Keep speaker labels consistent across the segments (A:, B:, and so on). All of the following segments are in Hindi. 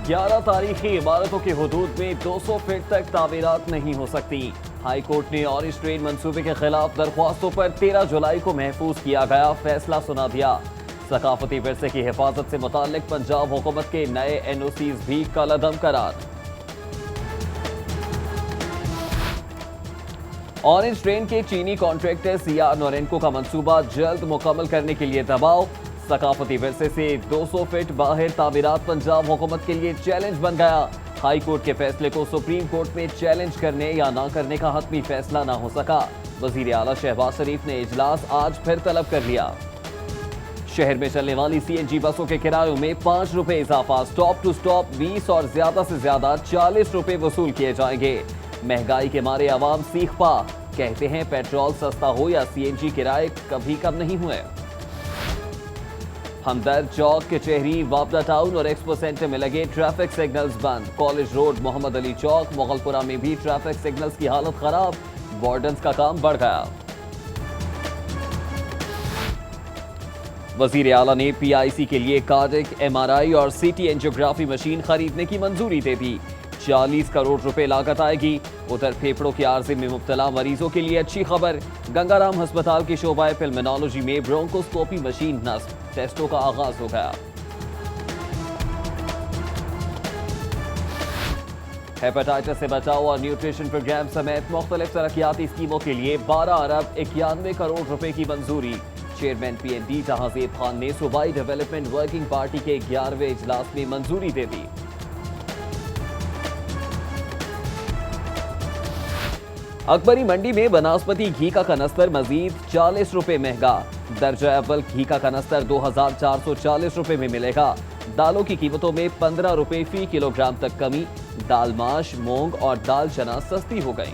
A: 11 तारीखी इमारतों की हुदूद में 200 फीट तक तामीरात नहीं हो सकती। हाई कोर्ट ने ऑरेंज ट्रेन मंसूबे के खिलाफ दरख्वास्तों पर 13 जुलाई को महफूज किया गया फैसला सुना दिया। सकाफती विरसे की हिफाजत से मुताल्लिक पंजाब हुकूमत के नए NOCs भी कलअदम करार। ऑरेंज ट्रेन के चीनी कॉन्ट्रैक्टर CR नोरेनको का मंसूबा जल्द मुकम्मल करने के लिए दबाव। सकाफती विरसे से 200 फीट बाहर तामीरात पंजाब हुकूमत के लिए चैलेंज बन गया। हाई कोर्ट के फैसले को सुप्रीम कोर्ट में चैलेंज करने या ना करने का हतमी फैसला ना हो सका। वजीर आला शहबाज शरीफ ने इजलास आज फिर तलब कर लिया। शहर में चलने वाली CNG बसों के किरायों में 5 रुपए इजाफा, स्टॉप टू स्टॉप 20 और ज्यादा से ज्यादा 40 रुपए वसूल किए जाएंगे। महंगाई के मारे आवाम सीख पा, कहते हैं पेट्रोल सस्ता हो या CNG किराए कभी कम नहीं हुए। हमदर्द चौक, कचहरी, वापदा टाउन और एक्सपो सेंटर में लगे ट्रैफिक सिग्नल्स बंद। कॉलेज रोड, मोहम्मद अली चौक, मोगलपुरा में भी ट्रैफिक सिग्नल्स की हालत खराब। वार्डन्स का काम बढ़ गया। वजीर आला ने PIC के लिए कार्डिक, MRI और CT एंजियोग्राफी मशीन खरीदने की मंजूरी दे दी। 40 करोड़ रुपए लागत आएगी। उधर फेफड़ों के आर्जे में मुब्तला मरीजों के लिए अच्छी खबर। गंगाराम अस्पताल के शोबाए पिल्मोनोलॉजी में ब्रोंकोस्कोपी मशीन नस्ब। टेस्टों का आगाज हो गया। हेपेटाइटिस से बचाव और न्यूट्रिशन प्रोग्राम समेत मुख्तलिफ तरक्याती स्कीमों के लिए 12 अरब 91 करोड़ रुपए की मंजूरी। चेयरमैन PND जहांजेब खान ने सूबाई डेवलपमेंट वर्किंग पार्टी के 11वें इजलास में मंजूरी दे दी। अकबरी मंडी में बनास्पति घी का कनस्तर मजीद 40 रुपए महंगा। दर्जा अव्वल घी का कनस्तर 2440 रुपए में मिलेगा। दालों की कीमतों में 15 रुपए फी किलोग्राम तक कमी। दाल माश, मूंग और दाल चना सस्ती हो गई।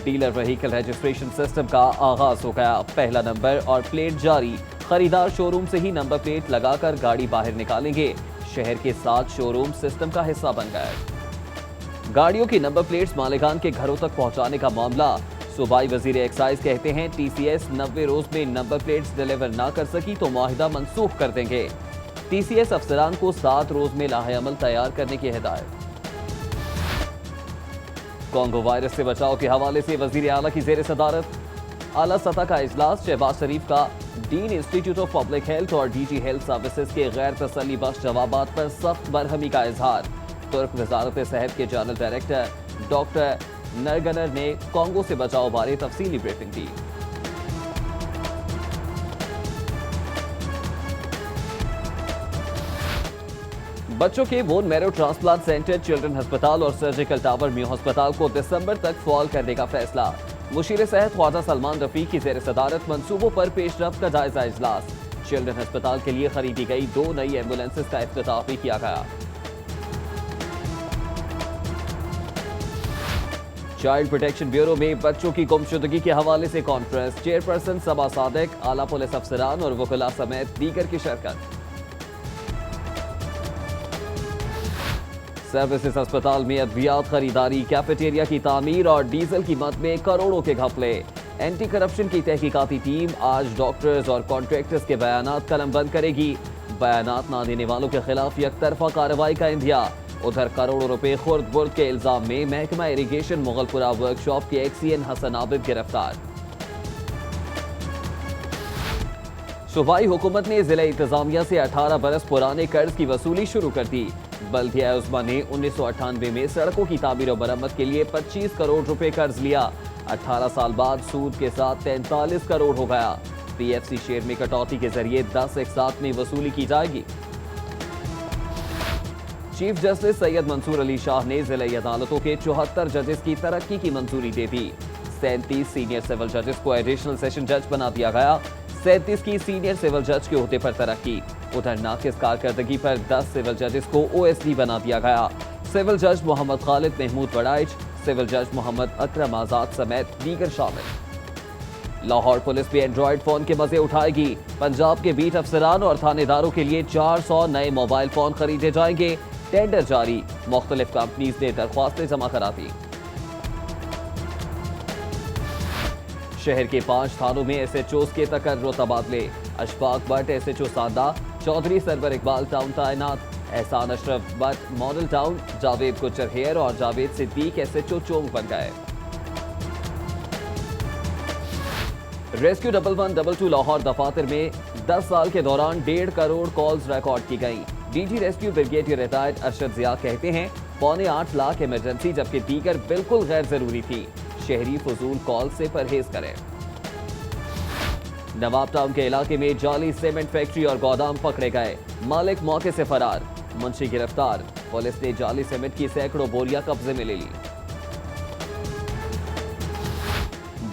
A: डीलर व्हीकल रजिस्ट्रेशन सिस्टम का आगाज हो गया। पहला नंबर और प्लेट जारी। खरीदार शोरूम से ही नंबर प्लेट लगाकर गाड़ी बाहर निकालेंगे। शहर के 7 शोरूम सिस्टम का हिस्सा बन गए। गाड़ियों की नंबर प्लेट्स मालिकान के घरों तक पहुंचाने का मामला। सूबाई वजीर एक्साइज कहते हैं TCS 90 रोज में नंबर प्लेट्स डिलीवर ना कर सकी तो मुआहिदा मंसूख कर देंगे। TCS अफसरान को 7 रोज में लाहेअमल तैयार करने की हिदायत। कोंगो वायरस से बचाव के हवाले से वजीर आला की जेर सदारत आला सतह का इजलास। शहबाज शरीफ का dean institute of public health और DG हेल्थ सर्विसेज के गैर तसल्ली बख्श जवाबात पर सख्त बरहमी का इजहार। तुर्क वजारत सेहत के जनरल डायरेक्टर डॉक्टर नरगनर ने कोंगो से बचाव बारे तफसीली ब्रीफिंग दी। बच्चों के bone marrow transplant centre, children अस्पताल और सर्जिकल टावर म्यू अस्पताल को दिसंबर तक फॉल करने का फैसला। मुशीर सेहत ख्वाजा सलमान रफीक की जेर सदारत मंसूबों पर पेशरफ्त का जायजा इजलास। चिल्ड्रन अस्पताल के लिए खरीदी गई 2 नई एम्बुलेंसेज का इफ्तिताह भी किया गया। चाइल्ड प्रोटेक्शन ब्यूरो में बच्चों की गुमशुदगी के हवाले से कॉन्फ्रेंस। चेयरपर्सन सबा सादिक, आला पुलिस अफसरान और वकला समेत दीगर की शिरकत। सर्विसेज अस्पताल में अद्वियात खरीदारी, कैफेटेरिया की तामीर और डीजल की मद में करोड़ों के घपले। एंटी करप्शन की तहकीकाती टीम आज डॉक्टर्स और कॉन्ट्रैक्टर्स के बयानात कलमबंद करेगी। बयानात ना देने वालों के खिलाफ यकतरफा कार्रवाई का इंदिया। उधर करोड़ों रुपए खुर्द बुर्द के इल्जाम में महकमा इरिगेशन मुगलपुरा वर्कशॉप के XCN हसन आबिद गिरफ्तार। सूबाई हुकूमत ने जिला इंतजामिया से 18 बरस पुराने कर्ज की वसूली शुरू कर दी। बल्दिया उस्मा ने 1998 में सड़कों की तामीर और मरम्मत के लिए 25 करोड़ रुपए कर्ज लिया। 18 साल बाद सूद के साथ 43 करोड़ हो गया। PFC शेयर में कटौती के जरिए 10 एक साथ में वसूली की जाएगी। चीफ जस्टिस सैयद मंसूर अली शाह ने जिला अदालतों के 74 जजेस की तरक्की की मंजूरी दे दी। 37 सीनियर सिविल जजेस को एडिशनल सेशन जज बना दिया गया। 37 की सीनियर सिविल जज के ओहदे पर तरक्की। उधर नाकिस कारकर्दगी पर 10 सिविल जजेस को OSD बना दिया गया। सिविल जज मोहम्मद खालिद महमूद बड़ाइच, सिविल जज मोहम्मद अकरम आजाद समेत दीगर शामिल। लाहौर पुलिस भी एंड्रॉयड फोन के मजे उठाएगी। पंजाब के बीट अफसरान और थानेदारों के लिए 400 नए मोबाइल फोन खरीदे जाएंगे। टेंडर जारी। मुख्तलिफ कंपनीज ने दरख्वास्तें जमा करा दी। शहर के 5 थानों में SHOs के तकर्रो तबादले। अशफाक भट्ट SHO सांदा, चौधरी सरवर इकबाल टाउन तैनात। एहसान अशरफ बट मॉडल टाउन, जावेद कुचर हेयर और जावेद सिद्दीक SHO चोंग बन गए। रेस्क्यू 1112 लाहौर दफातर में 10 साल के दौरान 1.5 करोड़ कॉल्स रिकॉर्ड की गई। DG rescue brigadier retired Arshad Zia कहते हैं 7.25 लाख इमरजेंसी जबकि दीगर बिल्कुल गैर जरूरी थी। शहरी फजूल कॉल से परहेज करें। नवाब टाउन के इलाके में जाली सीमेंट फैक्ट्री और गोदाम पकड़े गए, मालिक मौके से फरार, मुंशी गिरफ्तार। पुलिस ने जाली सीमेंट की सैकड़ों बोरियां कब्जे में ले ली।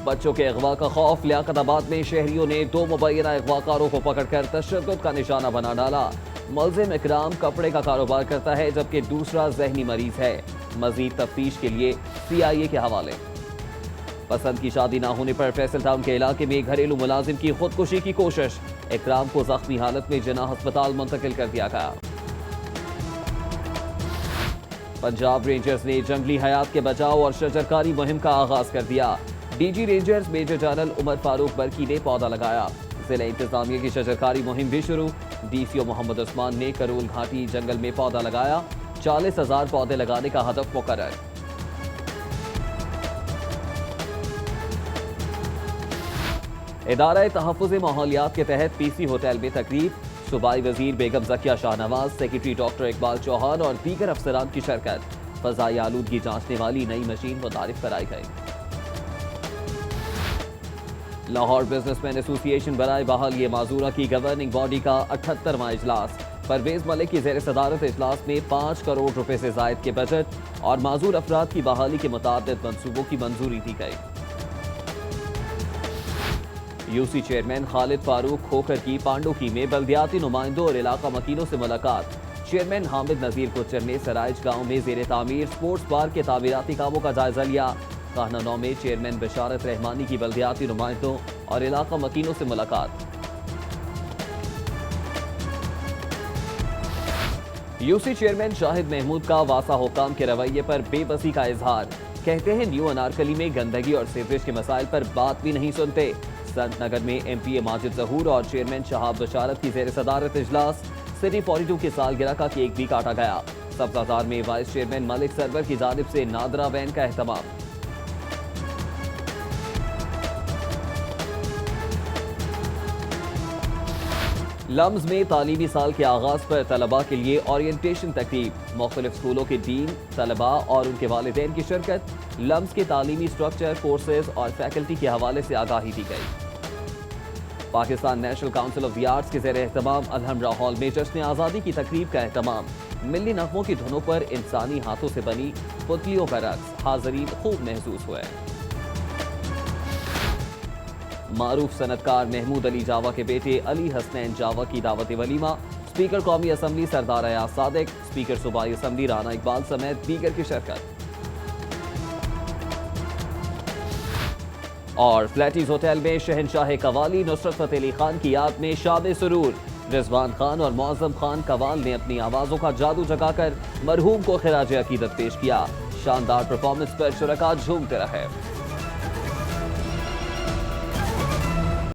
A: बच्चों के अगवा का खौफ, लियाकताबाद में शहरियों ने 2 मुबैना अगवाकारों को पकड़कर तशद्दुद का निशाना बना डाला। मुलजिम इकराम कपड़े का कारोबार करता है जबकि दूसरा जहनी मरीज है। मजीद तफ्तीश के लिए CIA के हवाले। पसंद की शादी ना होने पर फैसल टाउन के इलाके में घरेलू मुलाजिम की खुदकुशी की कोशिश, इकराम को जख्मी हालत में जिन्ना अस्पताल मुंतकिल कर दिया गया। पंजाब रेंजर्स ने जंगली हयात के बचाव और शजरकारी मुहिम का आगाज कर दिया। DG rangers major general Umar Farooq Barki ने पौधा लगाया। जिला इंतजामिया की शजरकारी मुहिम भी शुरू। DCO मोहम्मद उस्मान ने करोल घाटी जंगल में पौधा लगाया। 40,000 पौधे लगाने का हदफ मुकर्रर। इदारा तहफ़्फ़ुज़ माहौलियात के तहत PC होटल में तकरीब, सूबाई वजीर बेगम ज़किया शाहनवाज, सेक्रेटरी डॉक्टर इकबाल चौहान और दीगर अफसरान की शिरकत। फ़ज़ाई आलूदगी जांचने वाली नई मशीन मुतारिफ कराई गई। लाहौर बिजनेसमैन एसोसिएशन बराए बहाली माजूरा की गवर्निंग बॉडी का 78वां इजलास। परवेज मलिक की जेर सदारत इजलास में 5 करोड़ रुपए से जायद के बजट और माजूर अफराद की बहाली के मुताबिक मंसूबों की मंजूरी दी गई। UC चेयरमैन खालिद फारूक खोखर की पांडुकी में बल्दियाती नुमाइंदों और इलाका मकीनों से मुलाकात। चेयरमैन हामिद नजीर कोचर ने सराइज गांव में जेर तामीर स्पोर्ट्स पार्क के तामीराती कामों का जायजा लिया। काहनानौ में चेयरमैन बशारत रहमानी की बल्दियाती नुमाइंदों और इलाका मकीनों से मुलाकात। UC चेयरमैन शाहिद महमूद का वासा हुकाम के रवैये पर बेबसी का इजहार। कहते हैं न्यू अनारकली में गंदगी और सीवरेज के मसाइल पर बात भी नहीं सुनते। संत नगर में MPA माजिद जहूर और चेयरमैन शहाब बशारत की जेर सदारत इजलास। सिटी 42 की सालगिरह का केक भी काटा गया। सब्जाजार में वाइस चेयरमैन मलिक सरवर की जानिब से नादरा वैन का एहतमाम। लम्स में तालीमी साल के आगाज पर तलबा के लिए ओरिएंटेशन तकरीब। मुख्तलिफ स्कूलों के डीन, तलबा और उनके वालिदैन की शिरकत। लम्स के तालीमी स्ट्रक्चर, कोर्सेज और फैकल्टी के हवाले से आगाही दी गई। Pakistan national council of the arts के ज़ेर एहतमाम अलहमरा हॉल में जश्न आज़ादी की तकरीब का एहतमाम। मिल्ली नगमों की धुनों पर इंसानी हाथों से बनी पुतलियों का रक्स हाज़रीन खूब महसूस हुए। मारूफ सनतकार महमूद अली जावा के बेटे अली हसनैन जावा की दावत वलीमा। स्पीकर कौमी असम्बली सरदार अयाज सादिक, स्पीकर सूबाई असम्बली राना इकबाल समेत दीगर की शिरकत। और फ्लैटीज होटल में शहनशाह कवाली नुसरत फतेह अली खान की याद में शाब सुरूर। रिजवान खान और मौज़म खान कवाल ने अपनी आवाज़ों का जादू जगाकर मरहूम को खिराज अकीदत पेश किया। शानदार परफॉर्मेंस पर शुरका झूमते रहे।